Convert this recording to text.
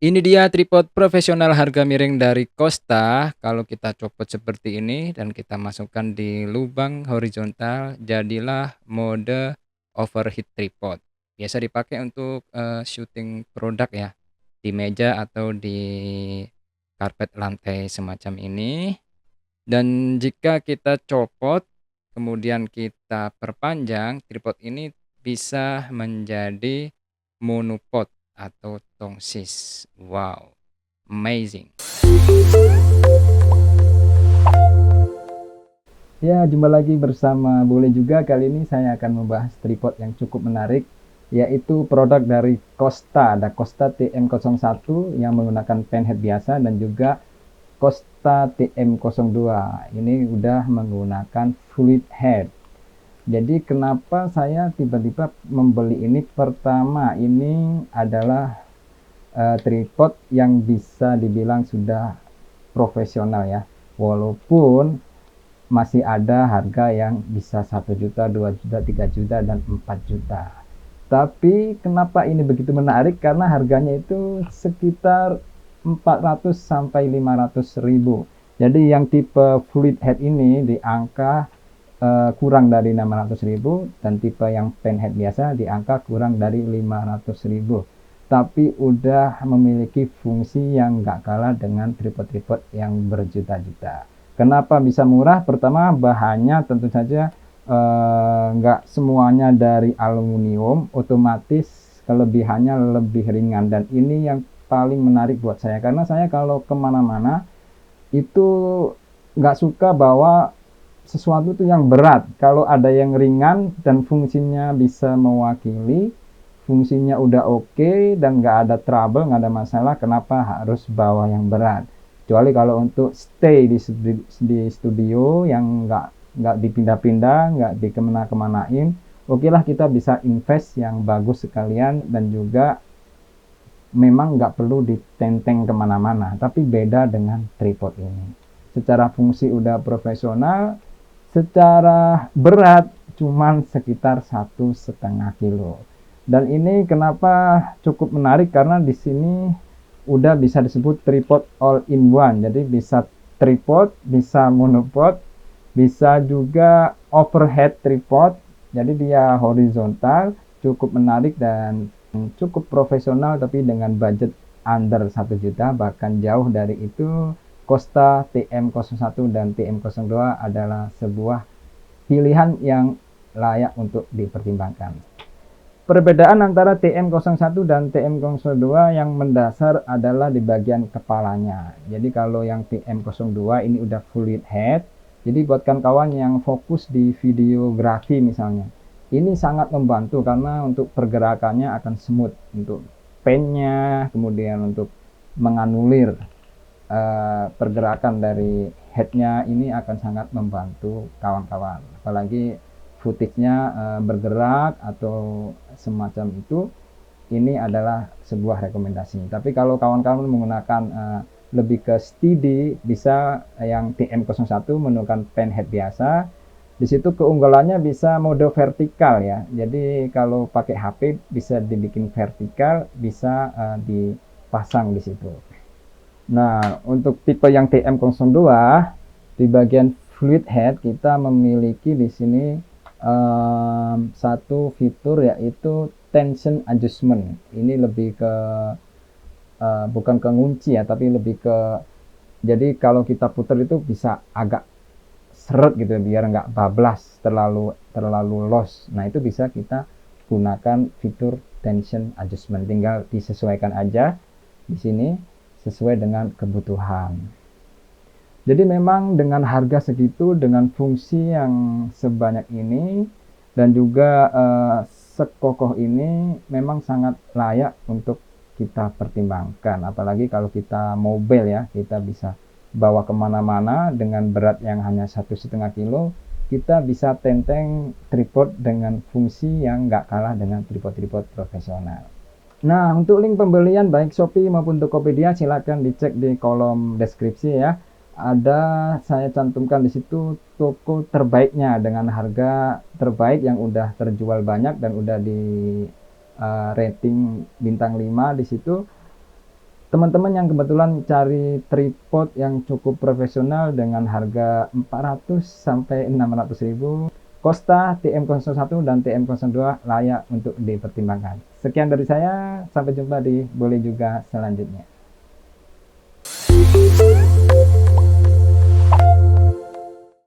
Ini dia tripod profesional harga miring dari Kosta. Kalau kita copot seperti ini dan kita masukkan di lubang horizontal, jadilah mode overheat tripod. Biasa dipakai untuk syuting produk ya, di meja atau di karpet lantai semacam ini. Dan jika kita copot, kemudian kita perpanjang, tripod ini bisa menjadi monopod atau tongsis. Wow, amazing. Ya, jumpa lagi bersama Boleh juga. Kali ini saya akan membahas tripod yang cukup menarik, yaitu produk dari Kosta. Ada Kosta TM01 yang menggunakan penhead biasa dan juga Kosta TM02. Ini udah menggunakan fluid head. Jadi kenapa saya tiba-tiba membeli ini? Pertama, ini adalah tripod yang bisa dibilang sudah profesional ya. Walaupun masih ada harga yang bisa 1 juta, 2 juta, 3 juta, dan 4 juta. Tapi kenapa ini begitu menarik? Karena harganya itu sekitar 400 sampai 500 ribu. Jadi yang tipe fluid head ini di angka kurang dari 600 ribu, dan tipe yang penhead biasa di angka kurang dari 500 ribu. Tapi udah memiliki fungsi yang gak kalah dengan tripod-tripod yang berjuta-juta. Kenapa bisa murah? Pertama, bahannya tentu saja nggak semuanya dari aluminium, otomatis kelebihannya lebih ringan. Dan ini yang paling menarik buat saya, karena saya kalau kemana-mana itu nggak suka bawa sesuatu itu yang berat. Kalau ada yang ringan dan fungsinya bisa mewakili, fungsinya udah oke, dan nggak ada trouble, nggak ada masalah, kenapa harus bawa yang berat? Kecuali kalau untuk stay di studio yang nggak dipindah-pindah, nggak dikemana-kemanain, oke lah, kita bisa invest yang bagus sekalian, dan juga memang nggak perlu ditenteng kemana-mana. Tapi beda dengan tripod ini, secara fungsi udah profesional, secara berat cuman sekitar 1,5 kilo. Dan ini kenapa cukup menarik, karena di sini udah bisa disebut tripod all in one. Jadi bisa tripod, bisa monopod, bisa juga overhead tripod. Jadi dia horizontal, cukup menarik dan cukup profesional, tapi dengan budget under 1 juta, bahkan jauh dari itu. Kosta TM01 dan TM02 adalah sebuah pilihan yang layak untuk dipertimbangkan. Perbedaan antara TM01 dan TM02 yang mendasar adalah di bagian kepalanya. Jadi kalau yang TM02 ini udah fluid head. Jadi buat kawan-kawan yang fokus di videografi misalnya, ini sangat membantu karena untuk pergerakannya akan smooth, untuk pennya, kemudian untuk menganulir pergerakan dari headnya ini akan sangat membantu kawan-kawan. Apalagi footage-nya bergerak atau semacam itu, ini adalah sebuah rekomendasi. Tapi kalau kawan-kawan menggunakan lebih ke steady, bisa yang TM01 menggunakan pen head biasa. Di situ keunggulannya bisa mode vertikal ya. Jadi kalau pakai HP bisa dibikin vertikal, bisa dipasang di situ. Nah, untuk tipe yang TM02 di bagian fluid head kita memiliki di sini satu fitur, yaitu tension adjustment. Ini lebih ke bukan ke ngunci ya, tapi lebih ke, jadi kalau kita putar itu bisa agak seret gitu biar nggak bablas, terlalu loss. Nah, itu bisa kita gunakan fitur tension adjustment. Tinggal disesuaikan aja di sini sesuai dengan kebutuhan. Jadi memang dengan harga segitu, dengan fungsi yang sebanyak ini, dan juga sekokoh ini, memang sangat layak untuk kita pertimbangkan. Apalagi kalau kita mobile ya, kita bisa bawa kemana-mana dengan berat yang hanya 1,5 kilo. Kita bisa tenteng tripod dengan fungsi yang nggak kalah dengan tripod-tripod profesional. Nah, untuk link pembelian baik Shopee maupun Tokopedia silakan dicek di kolom deskripsi ya. Ada saya cantumkan di situ toko terbaiknya dengan harga terbaik yang udah terjual banyak dan udah di rating bintang 5 di situ. teman-teman yang kebetulan cari tripod yang cukup profesional dengan harga 400 sampai 600 ribu, Costa TM01 dan TM02 layak untuk dipertimbangkan. Sekian dari saya, sampai jumpa di Boleh Juga selanjutnya.